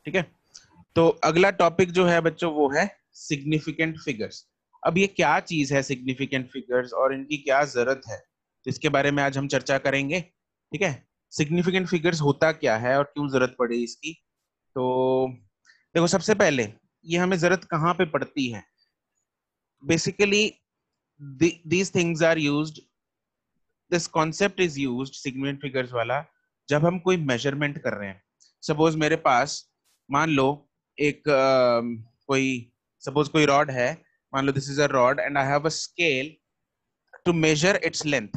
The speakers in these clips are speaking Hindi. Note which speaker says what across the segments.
Speaker 1: ठीक है, तो अगला टॉपिक जो है बच्चों वो है सिग्निफिकेंट फिगर्स। अब ये क्या चीज है सिग्निफिकेंट फिगर्स और इनकी क्या जरूरत है, तो इसके बारे में आज हम चर्चा करेंगे। ठीक है, सिग्निफिकेंट फिगर्स होता क्या है और क्यों जरूरत पड़ी इसकी। तो देखो, सबसे पहले ये हमें जरूरत कहाँ पे पड़ती है। Basically these things are used, this concept is used significant figures वाला, जब हम कोई मेजरमेंट कर रहे हैं। सपोज मेरे पास, मान लो एक कोई सपोज कोई रॉड है। मान लो this is a rod and I have a scale to measure its length.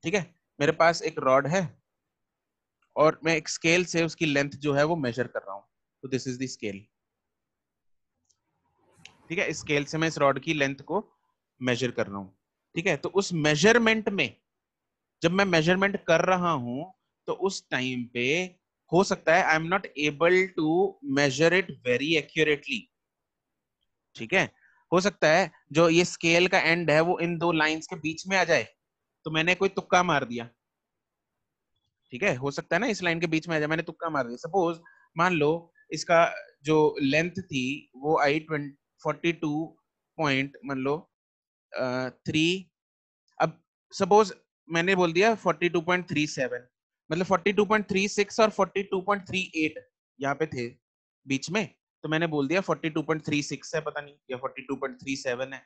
Speaker 1: ठीक है, मेरे पास एक रॉड है और मैं एक स्केल से उसकी लेंथ जो है वो मेजर कर रहा हूँ। तो दिस इज द स्केल। ठीक है, इस स्केल से मैं इस रॉड की लेंथ को मेजर कर रहा हूँ। ठीक है, तो उस मेजरमेंट में जब मैं मेजरमेंट कर रहा हूं तो उस टाइम पे हो सकता है I am not able to measure it very accurately. ठीक है, हो सकता है जो ये स्केल का एंड है वो इन दो लाइंस के बीच में आ जाए, तो मैंने कोई तुक्का मार दिया। ठीक है, हो सकता है ना इस लाइन के बीच में आ जाए, मैंने तुक्का मार दिया। सपोज मान लो इसका जो लेंथ थी वो आई 42 पॉइंट, मान लो 3। अब सपोज मैंने बोल दिया 42.37, मतलब 42.36 और 42.38 यहाँ पे थे बीच में। तो मैंने बोल दिया 42.36 है, पता नहीं, या 42.37 है,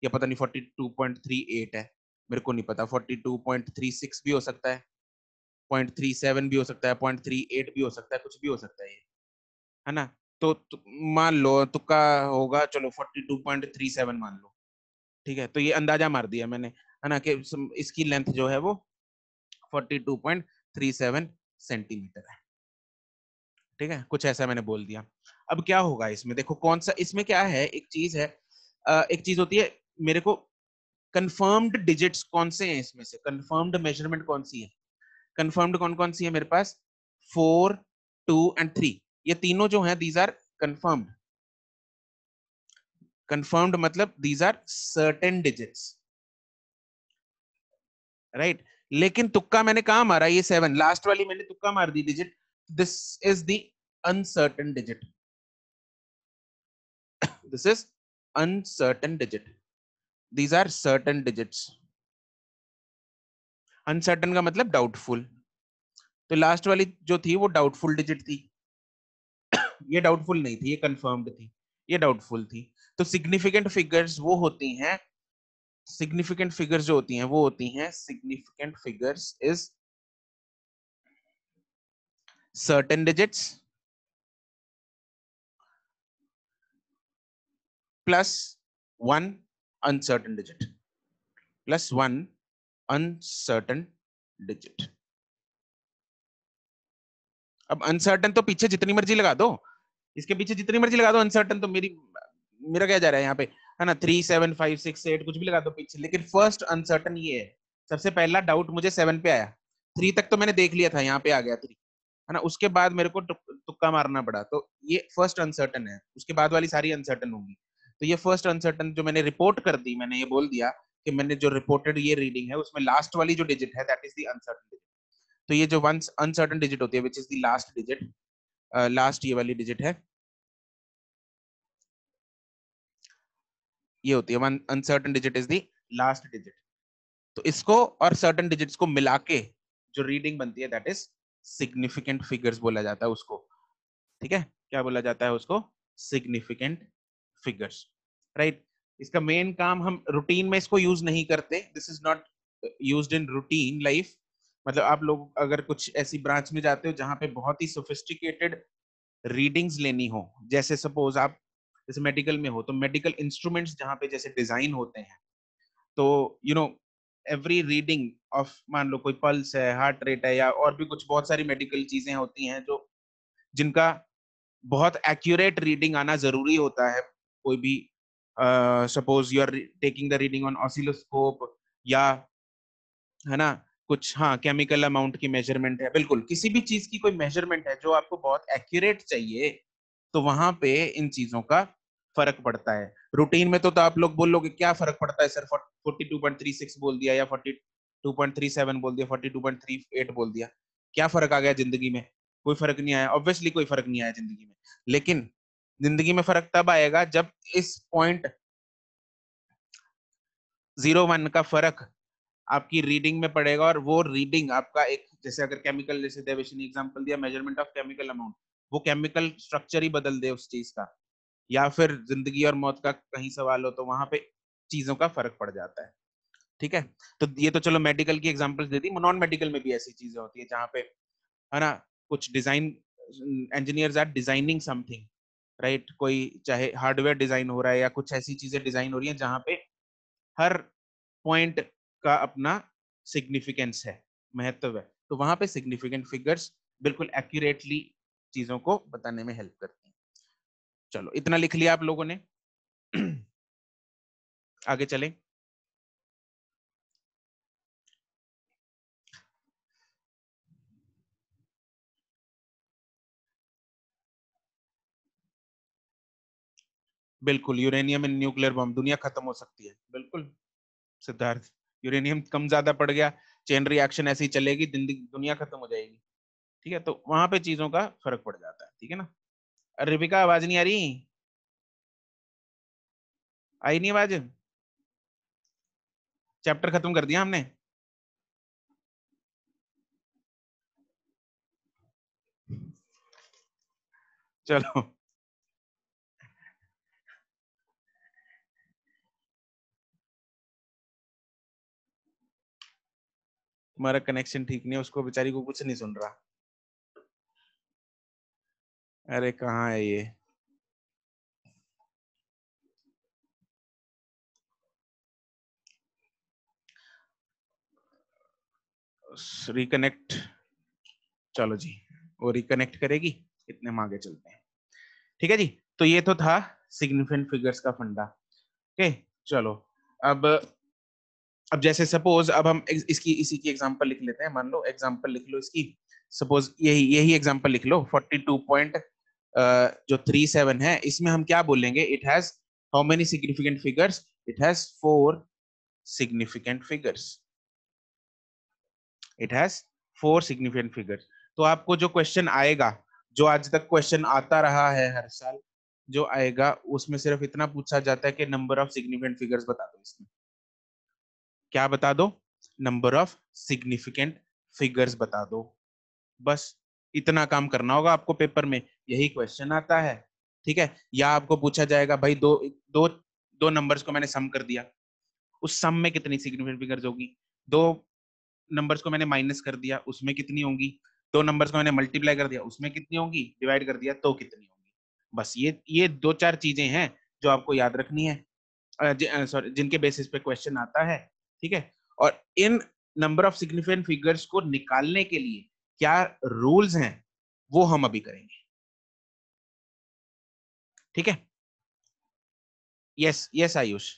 Speaker 1: या पता नहीं 42.38 है, मेरे को नहीं पता। 42.36 भी हो सकता है, 0.37 भी हो सकता है, 0.38 भी हो सकता है, कुछ भी हो सकता है ये, है ना। तो मान लो तुक्का होगा, चलो 42.37 मान लो। ठीक है, तो ये अंदाजा मार दिया मैंने, है ना, कि इसकी लेंथ जो है वो 42.37 सेंटीमीटर है। ठीक है, कुछ ऐसा मैंने बोल दिया। अब क्या होगा इसमें, देखो कौन सा इसमें क्या है, एक चीज है, एक चीज होती है मेरे को कंफर्म्ड डिजिट्स कौन से हैं इसमें से, कंफर्म्ड मेजरमेंट कौन सी है। कंफर्म्ड कौन कौन सी है मेरे पास, 4, 2 एंड 3। ये तीनों जो हैं दीज आर कंफर्म्ड। कंफर्म्ड मतलब these are certain digits, right. लेकिन तुक्का मैंने कहा मारा, ये 7 लास्ट वाली मैंने तुक्का मार दी digit, this is the uncertain digit, this is uncertain digit, these are certain digits. Uncertain का मतलब डाउटफुल, तो लास्ट वाली जो थी वो डाउटफुल डिजिट थी, ये डाउटफुल नहीं थी, ये कंफर्म्ड थी, ये डाउटफुल थी। तो सिग्निफिकेंट फिगर्स वो होती हैं, सिग्निफिकेंट फिगर्स जो होती हैं वो होती हैं, significant figures is certain digits plus 1 uncertain digit, plus 1 uncertain digit. अब अनसर्टेन तो पीछे जितनी मर्जी लगा दो, इसके पीछे जितनी मर्जी लगा दो अनसर्टेन, तो मेरा क्या जा रहा है यहाँ पे, है ना, 3, 7, 5, 6, 8 कुछ भी लगा दो पीछे, लेकिन फर्स्ट अनसर्टेन ये है। सबसे पहला डाउट मुझे 7 पे आया, 3 तक तो मैंने देख लिया था, यहाँ पे आ गया 3, है ना। उसके बाद मेरे को तुक्का मारना पड़ा, तो ये फर्स्ट अनसर्टेन है, उसके बाद वाली सारी अनसर्टेन होंगी। तो ये फर्स्ट अनसर्टेन जो मैंने रिपोर्ट कर दी, मैंने ये बोल दिया कि मैंने जो रिपोर्टेड ये रीडिंग है उसमें लास्ट वाली जो डिजिट है that is the uncertain digit. तो ये जो वन अनसर्टेन डिजिट होती है which is the last digit, last ये वाली डिजिट है, ये होती है one uncertain digit is the last digit. तो इसको और सर्टेन डिजिट्स को मिला के जो रीडिंग बनती है दैट इज सिग्निफिकेंट फिगर्स बोला जाता है उसको। ठीक है, क्या बोला जाता है उसको, सिग्निफिकेंट फिगर्स, राइट। इसका मेन काम, हम रूटीन में इसको यूज नहीं करते, this is not used in routine life. मतलब आप लोग अगर कुछ ऐसी ब्रांच में जाते हो जहां पे बहुत ही सोफिस्टिकेटेड रीडिंग्स लेनी हो, जैसे सपोज आप जैसे मेडिकल में हो, तो मेडिकल इंस्ट्रूमेंट्स जहां पे जैसे डिजाइन होते हैं, तो you know every reading of, मान लो कोई पल्स है, हार्ट रेट है, या और भी कुछ बहुत सारी मेडिकल चीजें होती हैं जो जिनका बहुत एक्यूरेट रीडिंग आना जरूरी होता है। कोई भी suppose you are taking the reading on oscilloscope, या है ना कुछ, हाँ, केमिकल अमाउंट की मेजरमेंट है, बिल्कुल किसी भी चीज की कोई मेजरमेंट है जो आपको बहुत एक्यूरेट चाहिए, तो वहां पे इन चीजों का फर्क पड़ता है। रूटीन में तो आप लोग बोलोगे क्या फर्क पड़ता है सर, 42.36 बोल दिया या 42.37 बोल दिया, 42.38 बोल दिया, क्या फर्क आ गया जिंदगी में। कोई फर्क नहीं आया, ऑब्वियसली कोई फर्क नहीं आया जिंदगी में। लेकिन जिंदगी में फर्क तब आएगा जब इस पॉइंट 0.1 का फर्क आपकी रीडिंग में पड़ेगा, और वो रीडिंग आपका एक, जैसे अगर केमिकल, जैसे देवेश ने एग्जांपल दिया मेजरमेंट ऑफ केमिकल अमाउंट, वो केमिकल स्ट्रक्चर ही बदल दे उस चीज का, या फिर जिंदगी और मौत का कहीं सवाल हो, तो वहां पे चीजों का फर्क पड़ जाता है। ठीक है, तो ये तो चलो मेडिकल की एग्जांपल्स दे दी, नॉन मेडिकल में भी ऐसी चीजें होती है जहाँ पे, है ना, कुछ design, engineers are designing something, right, कोई चाहे हार्डवेयर डिजाइन हो रहा है या कुछ ऐसी चीजें डिजाइन हो रही है जहाँ पे हर पॉइंट का अपना सिग्निफिकेंस है, महत्व है, तो वहां पे सिग्निफिकेंट फिगर्स बिल्कुल एक्यूरेटली चीजों को बताने में हेल्प करती हैं। चलो इतना लिख लिया आप लोगों ने। आगे चलें। बिल्कुल, यूरेनियम इन न्यूक्लियर बम, दुनिया खत्म हो सकती है, बिल्कुल सिद्धार्थ। यूरेनियम कम ज्यादा पड़ गया, चेन रिएक्शन ऐसी चलेगी, दुनिया खत्म हो जाएगी। ठीक है, तो वहां पे चीजों का फर्क पड़ जाता है। ठीक है ना। अरे रिबिका, आवाज नहीं आ रही? आई नहीं आवाज? चैप्टर खत्म कर दिया हमने। चलो, तुम्हारा कनेक्शन ठीक नहीं है, उसको बेचारी को कुछ नहीं सुन रहा। अरे कहाँ है ये? रिकनेक्ट, चलो जी, वो रिकनेक्ट करेगी, इतने हम आगे चलते हैं। ठीक है जी, तो ये तो था सिग्निफिकेंट फिगर्स का फंडा। ओके, चलो, अब अब जैसे सपोज, अब हम इसकी इसी की एग्जांपल लिख लेते हैं। मान लो एग्जांपल लिख लो इसकी, सपोज यही यही एग्जांपल लिख लो, 42 पॉइंट जो 37 है, इसमें हम क्या बोलेंगे? It has how many significant figures? It has 4 significant figures. It has 4 significant figures. तो आपको जो क्वेश्चन आएगा, जो आज तक क्वेश्चन आता रहा है हर साल, जो आएगा उसमें सिर्फ इतना पूछा जाता है कि नंबर ऑफ सिग्निफिकेंट फिगर्स बता दो। इसमें क्या बता दो? नंबर ऑफ सिग्निफिकेंट फिगर्स बता दो। बस इतना काम करना होगा आपको पेपर में, यही क्वेश्चन आता है। ठीक है, या आपको पूछा जाएगा भाई दो दो दो नंबर्स को मैंने सम कर दिया, उस सम में कितनी सिग्निफिकेंट फिगर्स होगी? दो नंबर्स को मैंने माइनस कर दिया, उसमें कितनी होंगी? दो नंबर्स को मैंने मल्टीप्लाई कर दिया, उसमें कितनी होंगी? डिवाइड कर दिया तो कितनी होंगी? बस ये दो चार चीजें हैं जो आपको याद रखनी है, सॉरी, जिनके बेसिस पे क्वेश्चन आता है। ठीक है, और इन नंबर ऑफ सिग्निफिकेंट फिगर्स को निकालने के लिए क्या रूल्स हैं, वो हम अभी करेंगे। ठीक है, यस यस आयुष।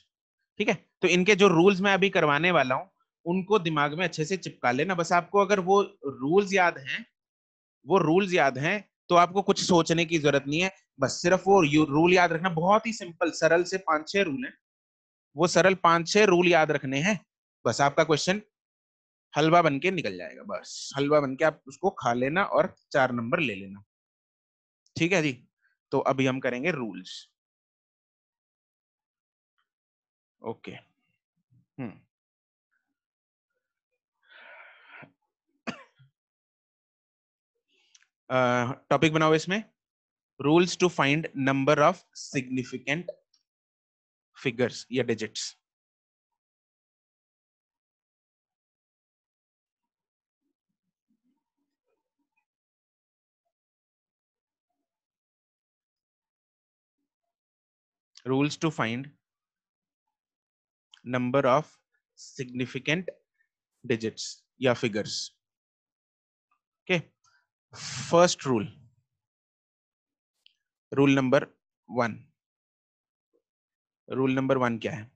Speaker 1: ठीक है, तो इनके जो रूल्स मैं अभी करवाने वाला हूं, उनको दिमाग में अच्छे से चिपका लेना। बस आपको अगर वो रूल्स याद हैं, वो रूल्स याद हैं, तो आपको कुछ सोचने की जरूरत नहीं है। बस सिर्फ वो रूल याद रखना, बहुत ही सिंपल सरल से 5-6 रूल हैं, वो सरल 5-6 रूल याद रखने हैं। बस आपका क्वेश्चन हलवा बन के निकल जाएगा, बस हलवा बन के आप उसको खा लेना और 4 नंबर ले लेना। ठीक है जी, तो अभी हम करेंगे रूल्स। ओके, हम्म, टॉपिक बनाओ इसमें, rules to find number of significant figures या digits. Rules to find number of significant digits या figures. Okay, first rule, rule number 1। Rule number 1 क्या है?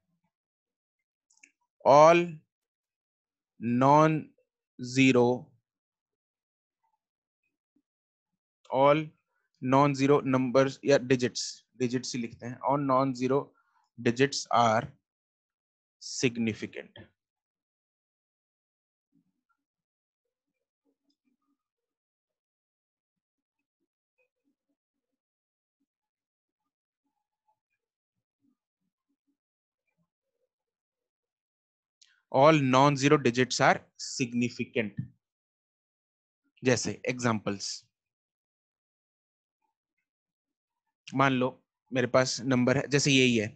Speaker 1: All non zero, all non zero numbers या डिजिट्स, डिजिट्स ही लिखते हैं, all non zero digits are significant. All non zero digits are significant. जैसे एग्जांपल्स, मान लो मेरे पास नंबर है जैसे यही है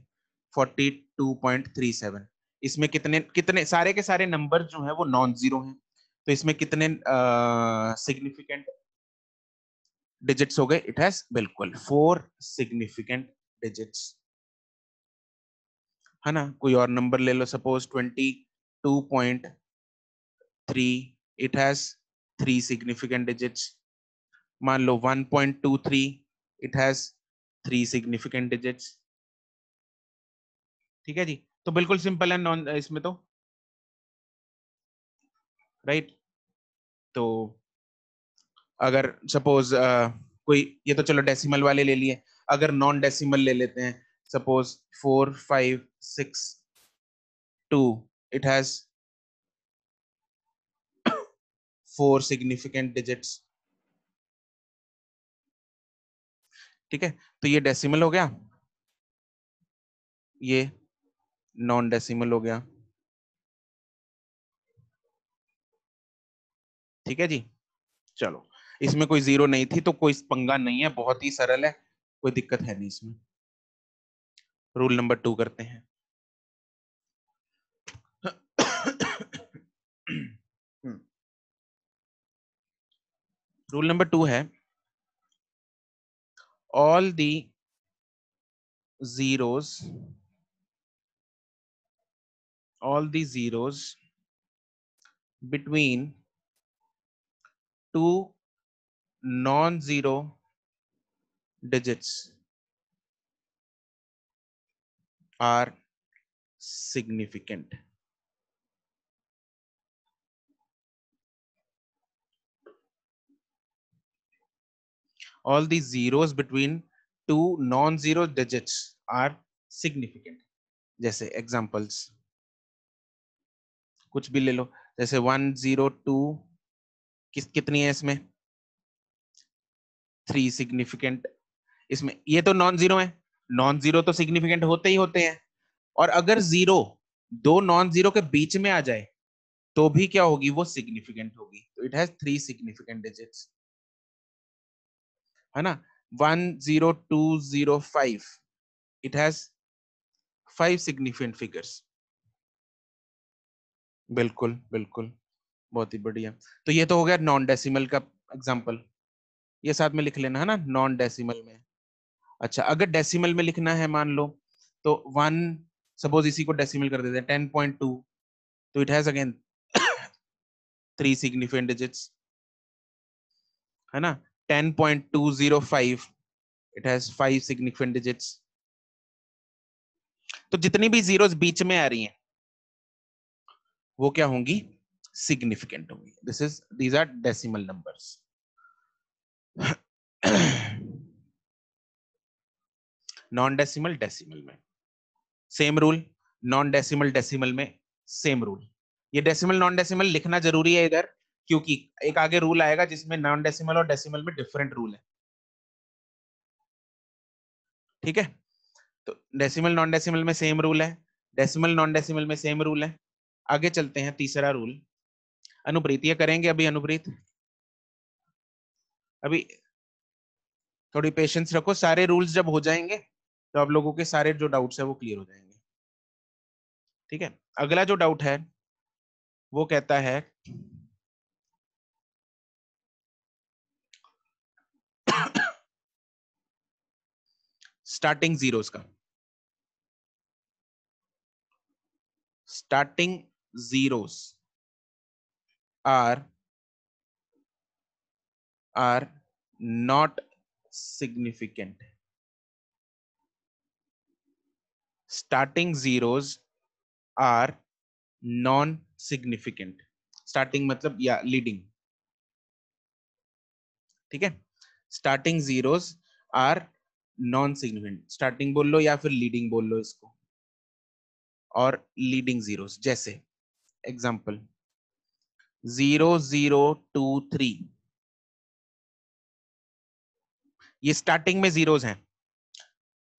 Speaker 1: 42.37, इसमें कितने कितने सारे के सारे नंबर जो है वो नॉन जीरो हैं, तो इसमें कितने सिग्निफिकेंट डिजिट्स हो गए? इट हैज बिल्कुल 4 सिग्निफिकेंट डिजिट्स, है ना। कोई और नंबर ले लो, suppose 22.3, it has 3 significant digits. मान लो 1.23, इट हैज 3 सिग्निफिकेंट डिजिट्स। ठीक है जी, तो बिल्कुल सिंपल है नॉन इसमें तो, राइट। तो अगर सपोज कोई, ये तो चलो डेसिमल वाले ले लिए, अगर नॉन डेसिमल ले लेते हैं, suppose 4562, it has 4 significant digits. ठीक है, तो ये डेसिमल हो गया, ये नॉन डेसिमल हो गया। ठीक है जी, चलो, इसमें कोई जीरो नहीं थी तो कोई पंगा नहीं है, बहुत ही सरल है, कोई दिक्कत है नहीं इसमें। रूल नंबर 2 करते हैं। रूल नंबर 2 है, all the zeros, all the zeros between two non-zero digits are significant. All the zeros between two non-zero digits are significant. जैसे examples कुछ भी ले लो, जैसे 102, कितनी है इसमें? 3 सिग्निफिकेंट। इसमें ये तो नॉन जीरो है, नॉन जीरो तो सिग्निफिकेंट होते ही होते हैं, और अगर जीरो दो नॉन जीरो के बीच में आ जाए तो भी क्या होगी? वो सिग्निफिकेंट होगी। तो इट हैज 3 सिग्निफिकेंट डिजिट्स, है ना। 10205, इट हैज 5 सिग्निफिकेंट फिगर्स। बिल्कुल बिल्कुल, बहुत ही बढ़िया। तो ये तो हो गया नॉन डेसिमल का एग्जांपल, ये साथ में लिख लेना, है ना, नॉन डेसिमल में। अच्छा, अगर डेसिमल में लिखना है मान लो, तो 1, सपोज इसी को डेसिमल कर देते हैं 10.2, तो it has again 3 significant digits, है ना। 10.205, इट हैज 5 सिग्निफिकेंट डिजिट्स। तो जितनी भी जीरोस बीच में आ रही हैं वो क्या होंगी? सिग्निफिकेंट होंगी। These are decimal numbers. Non decimal decimal में same rule, non decimal decimal में सेम रूल। ये डेसिमल नॉन डेसिमल लिखना जरूरी है इधर, क्योंकि एक आगे रूल आएगा जिसमें नॉन डेसिमल और डेसिमल में डिफरेंट रूल है। ठीक है, तो डेसिमल नॉन डेसिमल में सेम रूल है, डेसिमल नॉन डेसिमल में सेम रूल है। आगे चलते हैं, तीसरा रूल। अनुप्रीत ये करेंगे अभी, अनुप्रीत अभी थोड़ी पेशेंस रखो, सारे रूल्स जब हो जाएंगे तो आप लोगों के सारे जो डाउट्स है वो क्लियर हो जाएंगे। ठीक है, अगला जो डाउट है वो कहता है स्टार्टिंग जीरोस का। Starting zeros are not significant. Starting zeros are non significant. Starting मतलब या लीडिंग। ठीक है, starting zeros are non significant, starting बोल लो या फिर लीडिंग बोल लो इसको, और लीडिंग जीरोस जैसे एग्जांपल 0023, ये स्टार्टिंग में जीरोस हैं।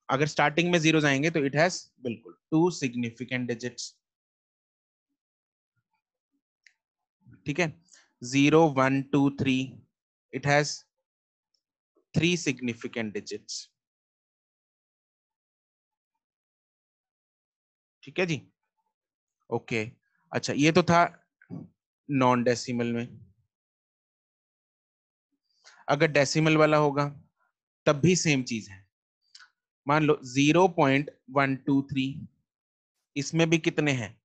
Speaker 1: अगर स्टार्टिंग में जीरोस आएंगे तो इट हैज बिल्कुल 2 सिग्निफिकेंट डिजिट्स। ठीक है, 0 1 2 3, इट हैज 3 सिग्निफिकेंट डिजिट्स। ठीक है जी, ओके। अच्छा, ये तो था नॉन डेसिमल में। अगर डेसिमल वाला होगा तब भी सेम चीज है। मान लो 0.123, इसमें भी कितने हैं?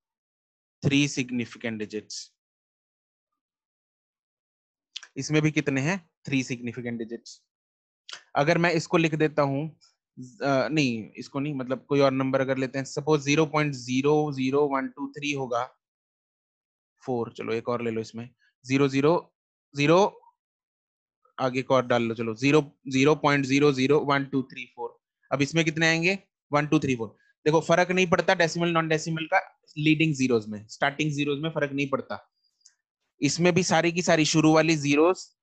Speaker 1: 3 सिग्निफिकेंट डिजिट्स। इसमें भी कितने हैं? 3 सिग्निफिकेंट डिजिट्स। अगर मैं इसको लिख देता हूं, नहीं इसको नहीं, मतलब कोई और नंबर अगर लेते हैं, सपोज 0.00123 होगा 4, चलो एक और ले लो इसमें, 000, आगे एक और डाल लो, चलो 0.001234। अब इसमें कितने आएंगे? 1234। देखो फर्क नहीं पड़ता डेसिमल नॉन डेसिमल का, लीडिंग जीरोस में, स्टार्टिंग जीरोस में फर्क नहीं पड़ता। इसमें भी सारी की सारी शुरू वाली zeros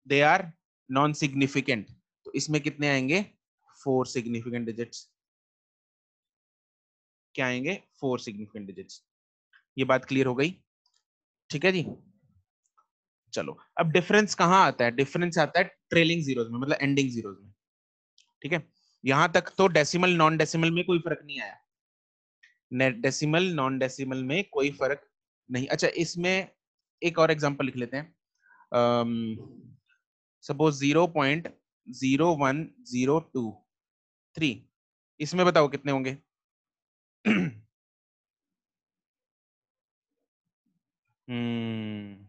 Speaker 1: they are non significant, तो इसमें कितने आएंगे? 4 सिग्निफिकेंट डिजिट्स। क्या आएंगे? 4 सिग्निफिकेंट डिजिट्स। ये बात क्लियर हो गई? ठीक है जी, चलो अब डिफरेंस कहाँ आता है? डिफरेंस आता है ट्रेलिंग जीरोस में, मतलब एंडिंग जीरोस में। ठीक है, यहां तक तो डेसिमल नॉन डेसिमल में कोई फर्क नहीं आया, डेसिमल नॉन डेसिमल में कोई फर्क नहीं। अच्छा, इसमें एक और एग्जांपल लिख लेते हैं, सपोज 0.01023, इसमें बताओ कितने होंगे? हम्म,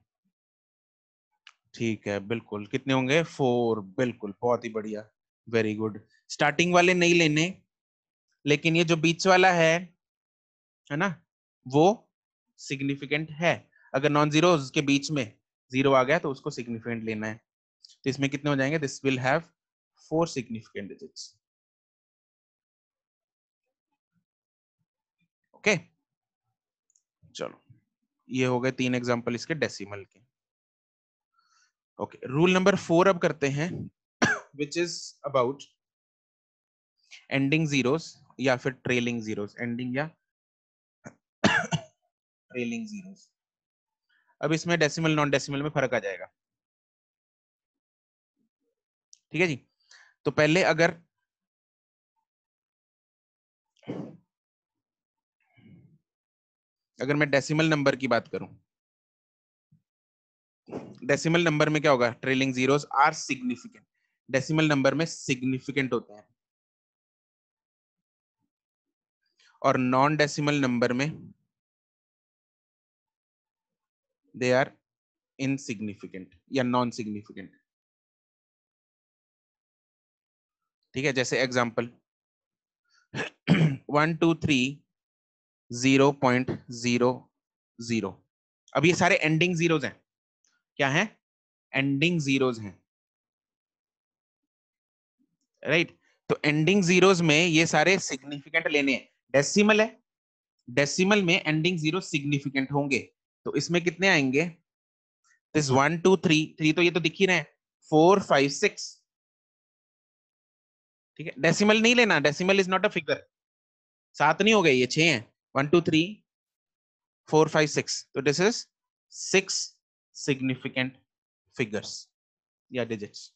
Speaker 1: ठीक है, बिल्कुल कितने होंगे? 4, बिल्कुल, बहुत ही बढ़िया, वेरी गुड। स्टार्टिंग वाले नहीं लेने, लेकिन ये जो बीच वाला है ना, वो सिग्निफिकेंट है। अगर नॉन जीरो के बीच में जीरो आ गया तो उसको सिग्निफिकेंट लेना है। तो इसमें कितने हो जाएंगे? This will have 4 significant digits. Okay, चलो ये हो गए 3 एग्जांपल इसके डेसिमल के। ओके, रूल नंबर 4 अब करते हैं, which is about ending zeros या फिर ट्रेलिंग जीरोस, एंडिंग या ट्रेलिंग जीरोस। अब इसमें डेसिमल नॉन डेसिमल में फर्क आ जाएगा। ठीक है जी, तो पहले अगर मैं डेसिमल नंबर की बात करूं, डेसिमल नंबर में क्या होगा? Trailing zeros are significant, decimal number में सिग्निफिकेंट होते हैं, और नॉन डेसिमल नंबर में दे आर इनसिग्निफिकेंट या नॉन सिग्निफिकेंट। ठीक है, जैसे एग्जांपल 123.0.00। अब ये सारे एंडिंग जीरोस हैं। क्या है? एंडिंग जीरोस हैं, राइट? तो एंडिंग जीरोस में ये सारे सिग्निफिकेंट लेने हैं। डेसिमल है, डेसिमल में एंडिंग जीरो सिग्निफिकेंट होंगे, तो इसमें कितने आएंगे? दिस 1 2 3, 3 तो ये तो दिख ही रहे हैं, 4 5 6। ठीक है, डेसिमल नहीं लेना, decimal is not a figure. 7 नहीं हो गए, ये 6 हैं, 1 2 3 4 5 6, तो दिस इज 6 सिग्निफिकेंट फिगर्स या डिजिट्स।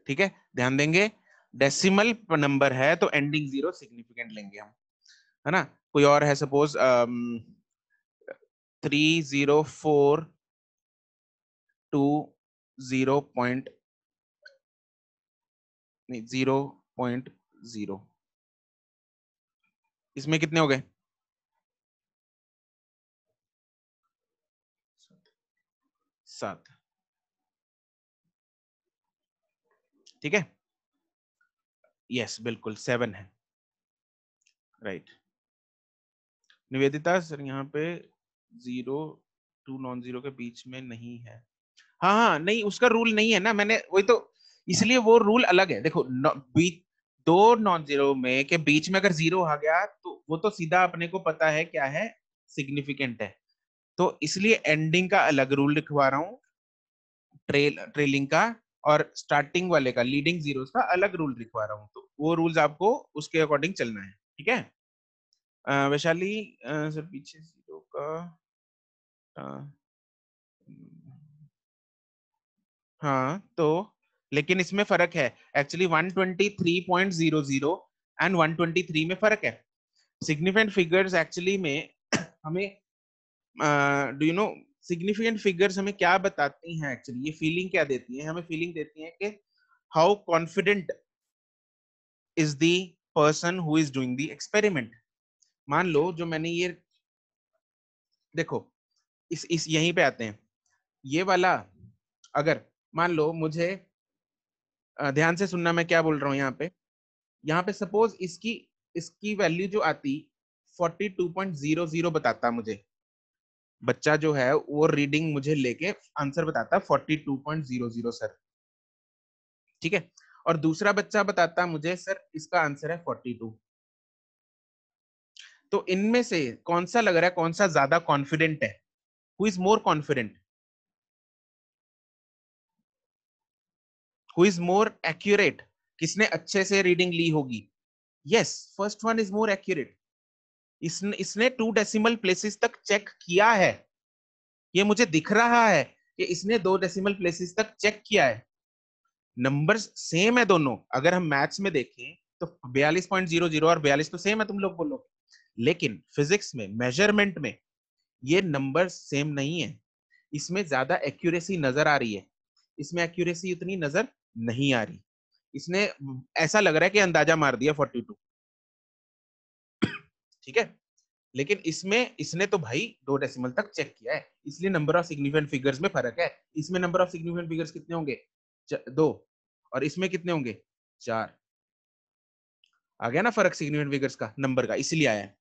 Speaker 1: ठीक है, ध्यान देंगे, डेसिमल नंबर है तो एंडिंग जीरो सिग्निफिकेंट लेंगे हम, है ना? कोई और है, सपोज 304.20 नहीं 0.0, इसमें कितने हो गए? 7। ठीक है, यस बिल्कुल 7 है, राइट। निवेदिता सर, यहाँ पे 0 2 नॉन जीरो के बीच में नहीं है। हाँ हाँ, नहीं उसका रूल नहीं है ना, मैंने वही तो, इसलिए वो रूल अलग है। देखो बीच, दो नॉन जीरो में के बीच में अगर जीरो आ गया तो वो तो सीधा अपने को पता है क्या है, सिग्निफिकेंट है। तो इसलिए एंडिंग का अलग रूल लिखवा रहा हूँ, ट्रेलिंग का, और स्टार्टिंग वाले का, लीडिंग जीरोस का अलग रूल लिखवा रहा हूँ। तो वो रूल्स आपको उसके अकॉर्डिंग चलना है। ठीक है, वैशाली सर पीछे 0 का हाँ तो लेकिन इसमें फर्क है एक्चुअली 123.00 एंड 123 में फर्क है। सिग्निफिकेंट फिगर्स एक्चुअली में हमें do you know significant figures हमें क्या बताती हैं एक्चुअली, ये फीलिंग क्या देती है हमें, फीलिंग देती है कि how confident is the person who is doing the experiment. मान लो जो मैंने ये देखो इस यहीं पे आते हैं, ये वाला अगर मान लो मुझे ध्यान से सुनना मैं क्या बोल रहा हूँ यहाँ पे सपोज इसकी इसकी वैल्यू जो आती 42.00 बताता मुझे, बच्चा जो है वो रीडिंग मुझे लेके आंसर बताता 42.00 सर, ठीक है। और दूसरा बच्चा बताता मुझे सर इसका आंसर है 42। तो इनमें से कौन सा लग रहा है, कौन सा ज्यादा कॉन्फिडेंट है, who is more confident, who is more accurate, किसने अच्छे से रीडिंग ली होगी। Yes, first one is more accurate. इसने 2 डेसिमल प्लेसेस तक चेक किया है, ये मुझे दिख रहा है कि इसने 2 डेसिमल प्लेसेस तक चेक किया है। नंबर्स सेम है दोनों, अगर हम मैथ्स में देखें तो 42.00 और 42 तो सेम है तुम लोग बोलोगे, लेकिन फिजिक्स में मेजरमेंट में ये नंबर सेम नहीं है, इसमें ज्यादा एक्यूरेसी नजर आ रही है, इसमें एक्यूरेसी उतनी नजर नहीं आ रही। इसने ऐसा लग रहा है कि अंदाजा मार दिया 42, ठीक है। लेकिन इसमें इसने तो भाई 2 डेसिमल तक चेक किया है, इसलिए नंबर ऑफ सिग्निफिकेंट फिगर्स में फर्क है। इसमें नंबर ऑफ सिग्निफिकेंट फिगर्स कितने होंगे, 2, और इसमें कितने होंगे, 4। आ गया ना फर्क सिग्निफिकेंट फिगर्स का, नंबर का, इसलिए आया है।